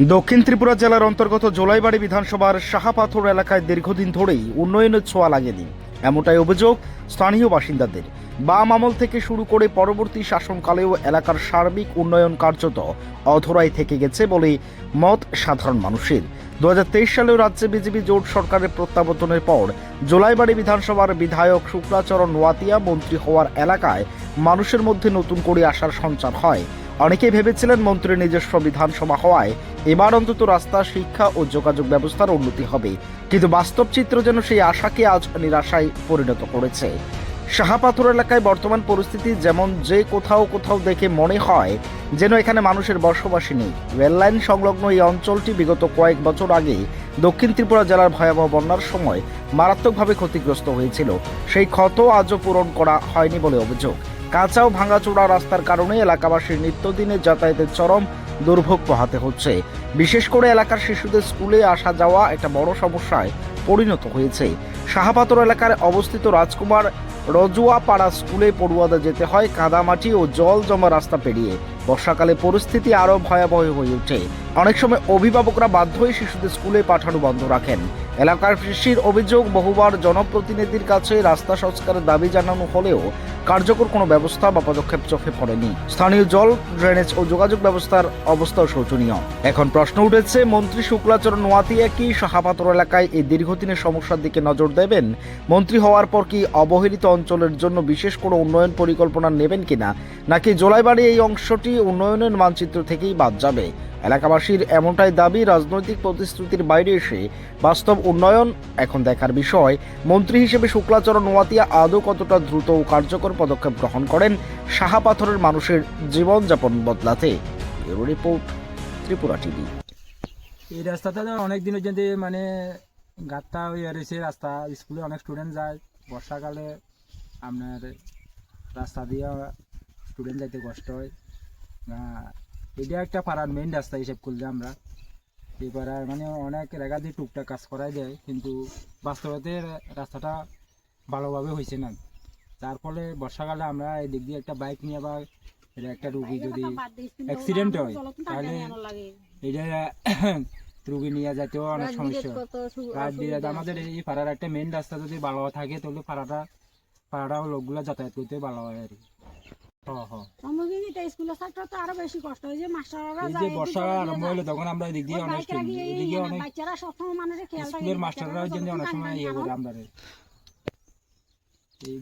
দক্ষিণ ত্রিপুরা জেলার অন্তর্গত জোলাইবাড়ি বিধানসভার সাহাপাথর এলাকায় দীর্ঘদিন ধরেই উন্নয়নের ছোঁয়া লাগেনি, এমনটাই অভিযোগ স্থানীয় বাসিন্দাদের। বাম আমল থেকে শুরু করে পরবর্তী শাসনকালেও এলাকার সার্বিক উন্নয়ন কার্যত অধরাই থেকে গেছে বলে মত সাধারণ মানুষের। 2023 সালেও রাজ্যে বিজেপি জোট সরকারের প্রত্যাবর্তনের পর জোলাইবাড়ি বিধানসভার বিধায়ক শুক্লাচরণ নোয়াতিয়া মন্ত্রী হওয়ার এলাকায় মানুষের মধ্যে নতুন করে আশার সঞ্চার হয়। অনেকেই ভেবেছিলেন মন্ত্রীর নিজস্ব বিধানসভা হওয়ায় এবার অন্তত রাস্তা, শিক্ষা ও যোগাযোগ ব্যবস্থার উন্নতি হবে, কিন্তু বাস্তব চিত্র যেন সেই আশাকে আজ নিরাশায় পরিণত করেছে। সাহাপাথর এলাকায় বর্তমান পরিস্থিতি যেমন, যে কোথাও কোথাও দেখে মনে হয় যেন এখানে মানুষের বসবাসই নেই। রেললাইন সংলগ্ন এই অঞ্চলটি বিগত কয়েক বছর আগে দক্ষিণ ত্রিপুরা জেলার ভয়াবহ বন্যার সময় মারাত্মকভাবে ক্ষতিগ্রস্ত হয়েছিল। সেই ক্ষত আজও পূরণ করা হয়নি বলে অভিযোগ। কাঁচা ও ভাঙাচোরা রাস্তার কারণে এলাকাবাসীর নিত্যদিনের যাতায়াতের চরম দুর্ভোগ পোহাতে হচ্ছে। বিশেষ করে এলাকার শিশুদের স্কুলে আসা যাওয়া একটা বড় সমস্যায় পরিণত হয়েছে। সাহাপাথর এলাকার অবস্থিত রাজকুমার রজুয়াপাড়া স্কুলে পড়ুয়াদের যেতে হয় কাদামাটি ও জল জমা রাস্তা পেরিয়ে। বর্ষাকালে পরিস্থিতি আরও ভয়াবহ হয়ে ওঠে। অনেক সময় অভিভাবকরা বাধ্য হয়ে শিশুদের স্কুলে পাঠানো বন্ধ রাখেন। এলাকার কৃষির অভিযোগ, বহুবার জনপ্রতিনিধির কাছে রাস্তা সংস্কারের দাবি জানানো হলেও কার্যকর কোনো ব্যবস্থা বা পদক্ষেপ চোখে পড়েনি। স্থানীয় জল, ড্রেনেজ ও যোগাযোগ ব্যবস্থার অবস্থাও শোচনীয়। এখন প্রশ্ন উঠেছে, মন্ত্রী শুক্লাচরণ নোয়াতিয়া কি সাহাপাথর এলাকায় এই দীর্ঘদিনের সমস্যার দিকে নজর দেবেন? মন্ত্রী হওয়ার পর কি অবহেলিত অঞ্চলের জন্য বিশেষ কোনো উন্নয়ন পরিকল্পনা নেবেন কিনা, নাকি জোলাইবাড়ি এই অংশটি উন্নয়নের মানচিত্র থেকেই বাদ যাবে? এলাকাবাসীর এমনটাই দাবি। রাজনৈতিক প্রতিশ্রুতির বাইরে এসে বাস্তব উন্নয়ন এখন দেখার বিষয়। মন্ত্রী হিসেবে শুক্লাচরণ নোয়াতিয়া আদৌ কতটা দ্রুত ও কার্যকর পদক্ষেপ গ্রহণ করেন সাহাপাথরের মানুষের জীবনযাপন বদলাতে? Bureau report, Tripura TV. এই রাস্তাটা অনেক দিনের জন্য মানে গাঁতটা হয়ে রয়েছে। রাস্তা, স্কুলে অনেক স্টুডেন্ট যায়। বর্ষাকালে আপনার রাস্তা দিয়ে স্টুডেন্ট যাইতে কষ্ট হয়। এটা একটা পাড়ার মেইন রাস্তা হিসেব করলে আমরা এই পাড়ার মানে অনেক রেখা দিয়ে টুকটাক কাজ করাই দেয়, কিন্তু বাস্তবতে রাস্তাটা ভালোভাবে হয়েছে না। তার ফলে বর্ষাকালে আমরা এই দিক দিয়ে একটা বাইক নিয়ে বা একটা রুগী যদি অ্যাক্সিডেন্ট হয় তাহলে এটা রুগী নিয়ে যেতেও অনেক সমস্যা। আমাদের এই পাড়ার একটা মেইন রাস্তা যদি ভালো থাকে তাহলে পাড়াটাও লোকগুলো যাতায়াত করতে ভালো হয় আর কি। বর্ষা আরম্ভ হলে তখন আমরা এদিক দিয়ে অনেক স্কুলের মাস্টাররাও অনেক সময় ইয়ে করে আমরা এই